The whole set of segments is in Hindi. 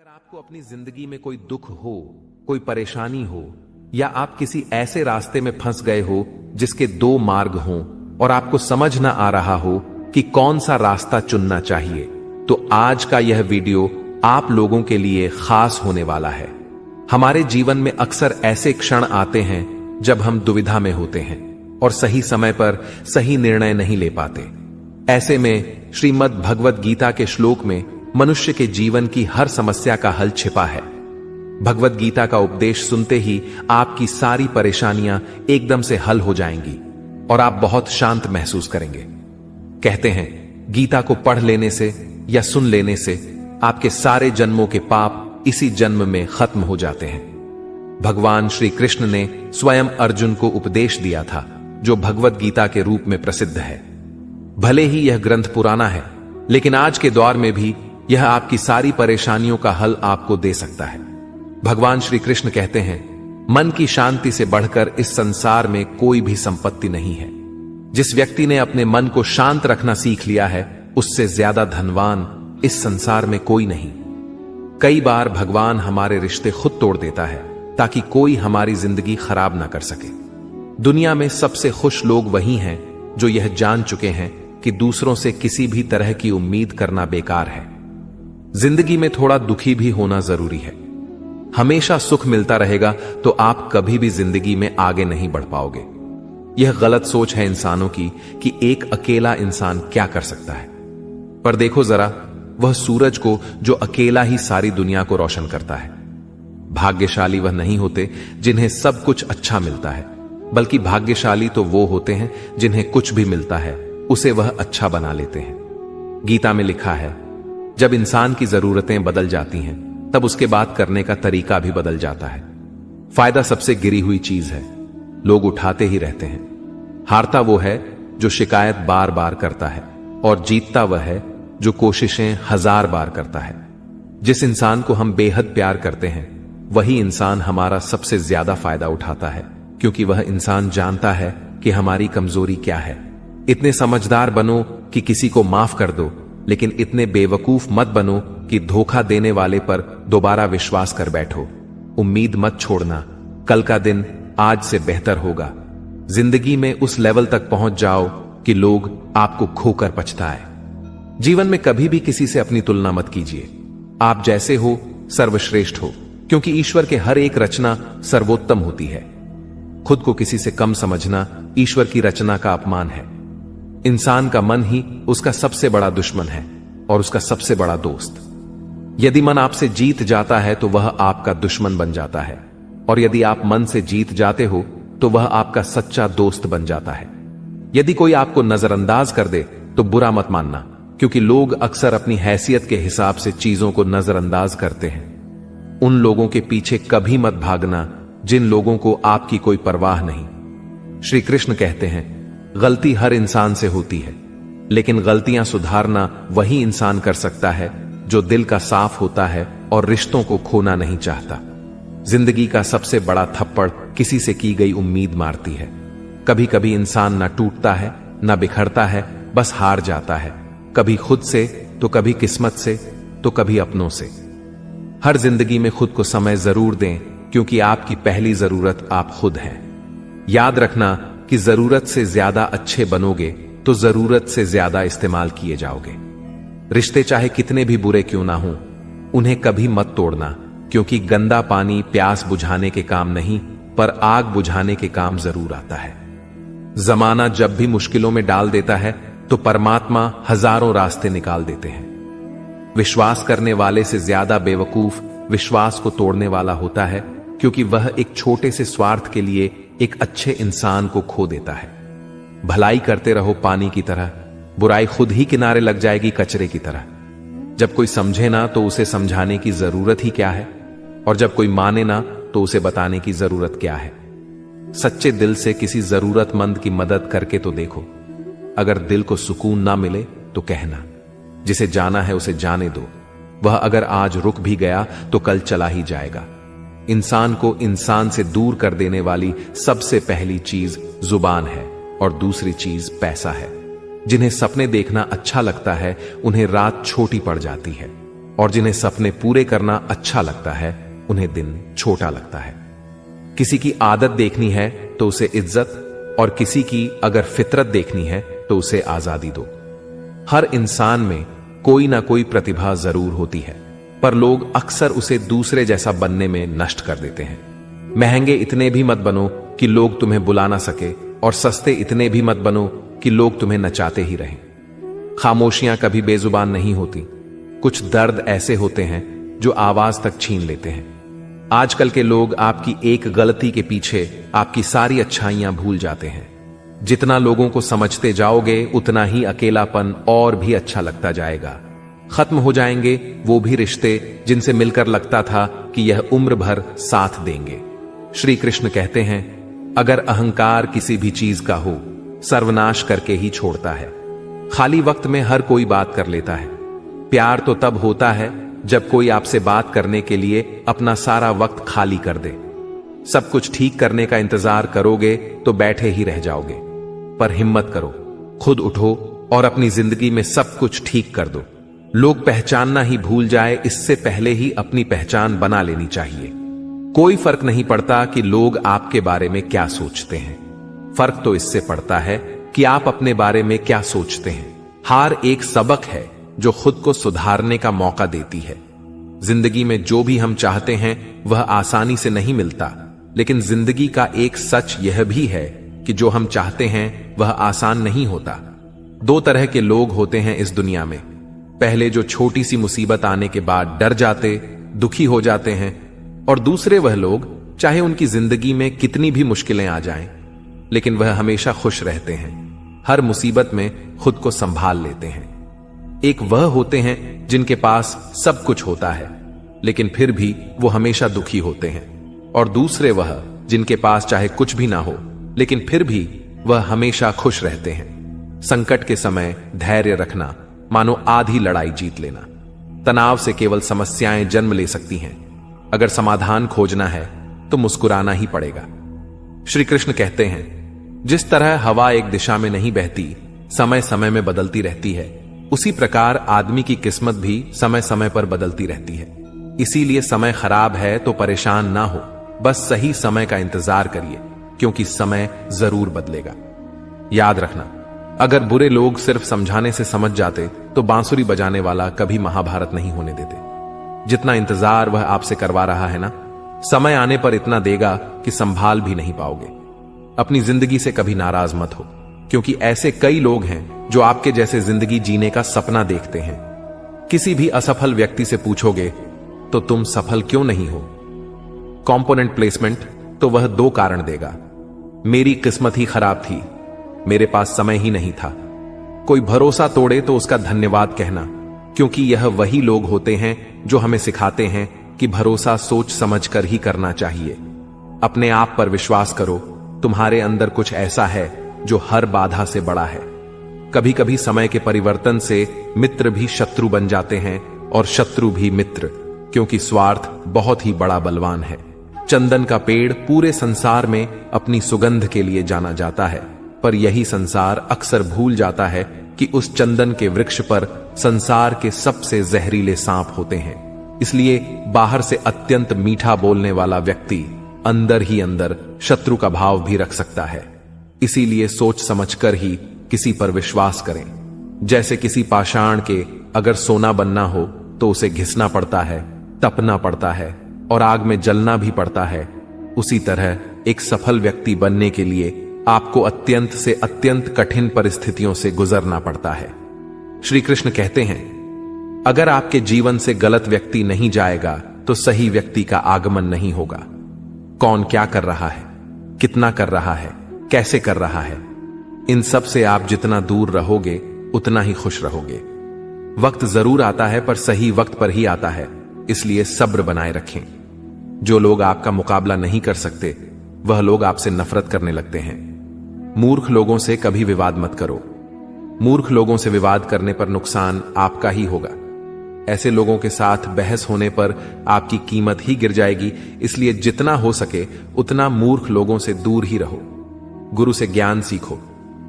अगर आपको अपनी जिंदगी में कोई दुख हो, कोई परेशानी हो, या आप किसी ऐसे रास्ते में फंस गए हो जिसके दो मार्ग हों और आपको समझ ना आ रहा हो कि कौन सा रास्ता चुनना चाहिए, तो आज का यह वीडियो आप लोगों के लिए खास होने वाला है। हमारे जीवन में अक्सर ऐसे क्षण आते हैं जब हम दुविधा में होते हैं और सही समय पर सही निर्णय नहीं ले पाते। ऐसे में श्रीमद् भगवद गीता के श्लोक में मनुष्य के जीवन की हर समस्या का हल छिपा है। भगवद गीता का उपदेश सुनते ही आपकी सारी परेशानियां एकदम से हल हो जाएंगी और आप बहुत शांत महसूस करेंगे। कहते हैं गीता को पढ़ लेने से या सुन लेने से आपके सारे जन्मों के पाप इसी जन्म में खत्म हो जाते हैं। भगवान श्री कृष्ण ने स्वयं अर्जुन को उपदेश दिया था, जो भगवद गीता के रूप में प्रसिद्ध है। भले ही यह ग्रंथ पुराना है, लेकिन आज के दौर में भी यह आपकी सारी परेशानियों का हल आपको दे सकता है। भगवान श्री कृष्ण कहते हैं, मन की शांति से बढ़कर इस संसार में कोई भी संपत्ति नहीं है। जिस व्यक्ति ने अपने मन को शांत रखना सीख लिया है, उससे ज्यादा धनवान इस संसार में कोई नहीं। कई बार भगवान हमारे रिश्ते खुद तोड़ देता है ताकि कोई हमारी जिंदगी खराब ना कर सके। दुनिया में सबसे खुश लोग वही हैं जो यह जान चुके हैं कि दूसरों से किसी भी तरह की उम्मीद करना बेकार है। जिंदगी में थोड़ा दुखी भी होना जरूरी है। हमेशा सुख मिलता रहेगा तो आप कभी भी जिंदगी में आगे नहीं बढ़ पाओगे। यह गलत सोच है इंसानों की कि एक अकेला इंसान क्या कर सकता है। पर देखो जरा वह सूरज को जो अकेला ही सारी दुनिया को रोशन करता है। भाग्यशाली वह नहीं होते जिन्हें सब कुछ अच्छा मिलता है, बल्कि भाग्यशाली तो वो होते हैं जिन्हें कुछ भी मिलता है उसे वह अच्छा बना लेते हैं। गीता में लिखा है, जब इंसान की जरूरतें बदल जाती हैं तब उसके बात करने का तरीका भी बदल जाता है। फायदा सबसे गिरी हुई चीज है, लोग उठाते ही रहते हैं। हारता वो है जो शिकायत बार बार करता है और जीतता वह है जो कोशिशें 1000 बार करता है। जिस इंसान को हम बेहद प्यार करते हैं वही इंसान हमारा सबसे ज्यादा फायदा उठाता है, क्योंकि वह इंसान जानता है कि हमारी कमजोरी क्या है। इतने समझदार बनो कि किसी को माफ कर दो, लेकिन इतने बेवकूफ मत बनो कि धोखा देने वाले पर दोबारा विश्वास कर बैठो। उम्मीद मत छोड़ना, कल का दिन आज से बेहतर होगा। जिंदगी में उस लेवल तक पहुंच जाओ कि लोग आपको खोकर पछताए। जीवन में कभी भी किसी से अपनी तुलना मत कीजिए। आप जैसे हो सर्वश्रेष्ठ हो, क्योंकि ईश्वर के हर एक रचना सर्वोत्तम होती है। खुद को किसी से कम समझना ईश्वर की रचना का अपमान है। इंसान का मन ही उसका सबसे बड़ा दुश्मन है और उसका सबसे बड़ा दोस्त। यदि मन आपसे जीत जाता है तो वह आपका दुश्मन बन जाता है, और यदि आप मन से जीत जाते हो तो वह आपका सच्चा दोस्त बन जाता है। यदि कोई आपको नजरअंदाज कर दे तो बुरा मत मानना, क्योंकि लोग अक्सर अपनी हैसियत के हिसाब से चीजों को नजरअंदाज करते हैं। उन लोगों के पीछे कभी मत भागना जिन लोगों को आपकी कोई परवाह नहीं। श्री कृष्ण कहते हैं, गलती हर इंसान से होती है, लेकिन गलतियां सुधारना वही इंसान कर सकता है जो दिल का साफ होता है और रिश्तों को खोना नहीं चाहता। जिंदगी का सबसे बड़ा थप्पड़ किसी से की गई उम्मीद मारती है। कभी कभी इंसान ना टूटता है ना बिखरता है, बस हार जाता है, कभी खुद से तो कभी किस्मत से तो कभी अपनों से। हर जिंदगी में खुद को समय जरूर दें, क्योंकि आपकी पहली जरूरत आप खुद हैं। याद रखना कि जरूरत से ज्यादा अच्छे बनोगे तो जरूरत से ज्यादा इस्तेमाल किए जाओगे। रिश्ते चाहे कितने भी बुरे क्यों ना हों, उन्हें कभी मत तोड़ना, क्योंकि गंदा पानी प्यास बुझाने के काम नहीं, पर आग बुझाने के काम जरूर आता है। जमाना जब भी मुश्किलों में डाल देता है तो परमात्मा हजारों रास्ते निकाल देते हैं। विश्वास करने वाले से ज्यादा बेवकूफ विश्वास को तोड़ने वाला होता है, क्योंकि वह एक छोटे से स्वार्थ के लिए एक अच्छे इंसान को खो देता है। भलाई करते रहो पानी की तरह, बुराई खुद ही किनारे लग जाएगी कचरे की तरह। जब कोई समझे ना तो उसे समझाने की जरूरत ही क्या है, और जब कोई माने ना तो उसे बताने की जरूरत क्या है। सच्चे दिल से किसी जरूरतमंद की मदद करके तो देखो। अगर दिल को सुकून ना मिले तो कहना, जिसे जाना है उसे जाने दो। वह अगर आज रुक भी गया तो कल चला ही जाएगा। इंसान को इंसान से दूर कर देने वाली सबसे पहली चीज जुबान है और दूसरी चीज पैसा है। जिन्हें सपने देखना अच्छा लगता है उन्हें रात छोटी पड़ जाती है। और जिन्हें सपने पूरे करना अच्छा लगता है उन्हें दिन छोटा लगता है। किसी की आदत देखनी है तो उसे इज्जत, और किसी की अगर फितरत देखनी है तो उसे आजादी दो। हर इंसान में कोई ना कोई प्रतिभा जरूर होती है, पर लोग अक्सर उसे दूसरे जैसा बनने में नष्ट कर देते हैं। महंगे इतने भी मत बनो कि लोग तुम्हें बुला ना सके, और सस्ते इतने भी मत बनो कि लोग तुम्हें नचाते ही रहें। खामोशियां कभी बेजुबान नहीं होती। कुछ दर्द ऐसे होते हैं जो आवाज तक छीन लेते हैं। आजकल के लोग आपकी एक गलती के पीछे आपकी सारी अच्छाइयां भूल जाते हैं। जितना लोगों को समझते जाओगे उतना ही अकेलापन और भी अच्छा लगता जाएगा। खत्म हो जाएंगे वो भी रिश्ते जिनसे मिलकर लगता था कि यह उम्र भर साथ देंगे। श्री कृष्ण कहते हैं, अगर अहंकार किसी भी चीज का हो, सर्वनाश करके ही छोड़ता है। खाली वक्त में हर कोई बात कर लेता है। प्यार तो तब होता है जब कोई आपसे बात करने के लिए अपना सारा वक्त खाली कर दे। सब कुछ ठीक करने का इंतजार करोगे तो बैठे ही रह जाओगे। पर हिम्मत करो, खुद उठो और अपनी जिंदगी में सब कुछ ठीक कर दो। लोग पहचानना ही भूल जाए इससे पहले ही अपनी पहचान बना लेनी चाहिए। कोई फर्क नहीं पड़ता कि लोग आपके बारे में क्या सोचते हैं, फर्क तो इससे पड़ता है कि आप अपने बारे में क्या सोचते हैं। हार एक सबक है जो खुद को सुधारने का मौका देती है। जिंदगी में जो भी हम चाहते हैं वह आसानी से नहीं मिलता, लेकिन जिंदगी का एक सच यह भी है कि जो हम चाहते हैं वह आसान नहीं होता। दो तरह के लोग होते हैं इस दुनिया में। पहले जो छोटी सी मुसीबत आने के बाद डर जाते, दुखी हो जाते हैं, और दूसरे वह लोग चाहे उनकी जिंदगी में कितनी भी मुश्किलें आ जाएं, लेकिन वह हमेशा खुश रहते हैं, हर मुसीबत में खुद को संभाल लेते हैं। एक वह होते हैं जिनके पास सब कुछ होता है लेकिन फिर भी वो हमेशा दुखी होते हैं, और दूसरे वह जिनके पास चाहे कुछ भी ना हो लेकिन फिर भी वह हमेशा खुश रहते हैं। संकट के समय धैर्य रखना मानो आधी लड़ाई जीत लेना। तनाव से केवल समस्याएं जन्म ले सकती हैं। अगर समाधान खोजना है तो मुस्कुराना ही पड़ेगा। श्री कृष्ण कहते हैं, जिस तरह हवा एक दिशा में नहीं बहती, समय समय में बदलती रहती है, उसी प्रकार आदमी की किस्मत भी समय समय पर बदलती रहती है। इसीलिए समय खराब है तो परेशान ना हो, बस सही समय का इंतजार करिए, क्योंकि समय जरूर बदलेगा। याद रखना, अगर बुरे लोग सिर्फ समझाने से समझ जाते तो बांसुरी बजाने वाला कभी महाभारत नहीं होने देते। जितना इंतजार वह आपसे करवा रहा है ना, समय आने पर इतना देगा कि संभाल भी नहीं पाओगे। अपनी जिंदगी से कभी नाराज मत हो, क्योंकि ऐसे कई लोग हैं जो आपके जैसे जिंदगी जीने का सपना देखते हैं। किसी भी असफल व्यक्ति से पूछोगे तो तुम सफल क्यों नहीं हो, कंपोनेंट प्लेसमेंट, तो वह दो कारण देगा। मेरी किस्मत ही खराब थी, मेरे पास समय ही नहीं था। कोई भरोसा तोड़े तो उसका धन्यवाद कहना, क्योंकि यह वही लोग होते हैं जो हमें सिखाते हैं कि भरोसा सोच समझ कर ही करना चाहिए। अपने आप पर विश्वास करो, तुम्हारे अंदर कुछ ऐसा है जो हर बाधा से बड़ा है। कभी कभी समय के परिवर्तन से मित्र भी शत्रु बन जाते हैं और शत्रु भी मित्र, क्योंकि स्वार्थ बहुत ही बड़ा बलवान है। चंदन का पेड़ पूरे संसार में अपनी सुगंध के लिए जाना जाता है, पर यही संसार अक्सर भूल जाता है कि उस चंदन के वृक्ष पर संसार के सबसे जहरीले सांप होते हैं। इसलिए बाहर से अत्यंत मीठा बोलने वाला व्यक्ति अंदर ही अंदर शत्रु का भाव भी रख सकता है। इसीलिए सोच समझकर ही किसी पर विश्वास करें। जैसे किसी पाषाण के अगर सोना बनना हो तो उसे घिसना पड़ता है, तपना पड़ता है और आग में जलना भी पड़ता है, उसी तरह एक सफल व्यक्ति बनने के लिए आपको अत्यंत से अत्यंत कठिन परिस्थितियों से गुजरना पड़ता है। श्री कृष्ण कहते हैं, अगर आपके जीवन से गलत व्यक्ति नहीं जाएगा तो सही व्यक्ति का आगमन नहीं होगा। कौन क्या कर रहा है, कितना कर रहा है, कैसे कर रहा है, इन सब से आप जितना दूर रहोगे उतना ही खुश रहोगे। वक्त जरूर आता है पर सही वक्त पर ही आता है, इसलिए सब्र बनाए रखें। जो लोग आपका मुकाबला नहीं कर सकते वह लोग आपसे नफरत करने लगते हैं। मूर्ख लोगों से कभी विवाद मत करो। मूर्ख लोगों से विवाद करने पर नुकसान आपका ही होगा। ऐसे लोगों के साथ बहस होने पर आपकी कीमत ही गिर जाएगी, इसलिए जितना हो सके उतना मूर्ख लोगों से दूर ही रहो। गुरु से ज्ञान सीखो,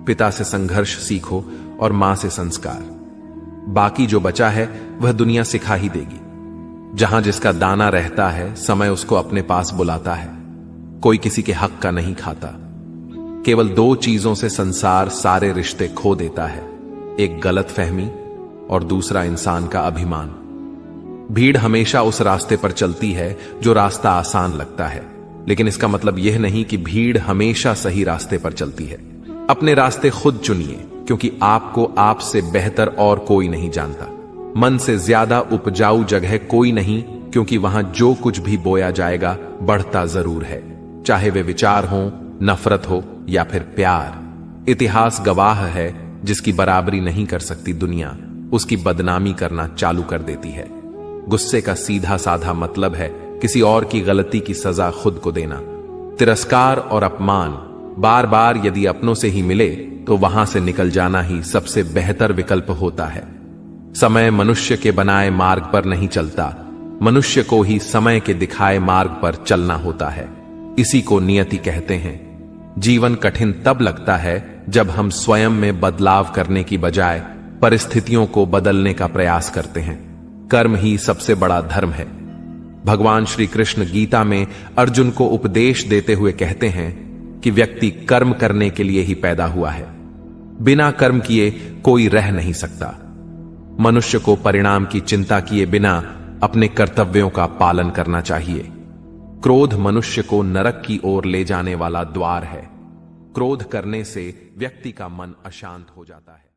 पिता से संघर्ष सीखो और मां से संस्कार। बाकी जो बचा है वह दुनिया सिखा ही देगी। जहां जिसका दाना रहता है, समय उसको अपने पास बुलाता है। कोई किसी के हक का नहीं खाता। केवल दो चीजों से संसार सारे रिश्ते खो देता है, एक गलतफहमी और दूसरा इंसान का अभिमान। भीड़ हमेशा उस रास्ते पर चलती है जो रास्ता आसान लगता है, लेकिन इसका मतलब यह नहीं कि भीड़ हमेशा सही रास्ते पर चलती है। अपने रास्ते खुद चुनिए, क्योंकि आपको आपसे बेहतर और कोई नहीं जानता। मन से ज्यादा उपजाऊ जगह कोई नहीं, क्योंकि वहां जो कुछ भी बोया जाएगा बढ़ता जरूर है, चाहे वे विचार हो, नफरत हो या फिर प्यार। इतिहास गवाह है, जिसकी बराबरी नहीं कर सकती दुनिया, उसकी बदनामी करना चालू कर देती है। गुस्से का सीधा साधा मतलब है किसी और की गलती की सजा खुद को देना। तिरस्कार और अपमान बार बार यदि अपनों से ही मिले तो वहां से निकल जाना ही सबसे बेहतर विकल्प होता है। समय मनुष्य के बनाए मार्ग पर नहीं चलता, मनुष्य को ही समय के दिखाए मार्ग पर चलना होता है। इसी को नियति कहते हैं। जीवन कठिन तब लगता है जब हम स्वयं में बदलाव करने की बजाय परिस्थितियों को बदलने का प्रयास करते हैं। कर्म ही सबसे बड़ा धर्म है। भगवान श्री कृष्ण गीता में अर्जुन को उपदेश देते हुए कहते हैं कि व्यक्ति कर्म करने के लिए ही पैदा हुआ है। बिना कर्म किए कोई रह नहीं सकता। मनुष्य को परिणाम की चिंता किए बिना अपने कर्तव्यों का पालन करना चाहिए। क्रोध मनुष्य को नरक की ओर ले जाने वाला द्वार है। क्रोध करने से व्यक्ति का मन अशांत हो जाता है।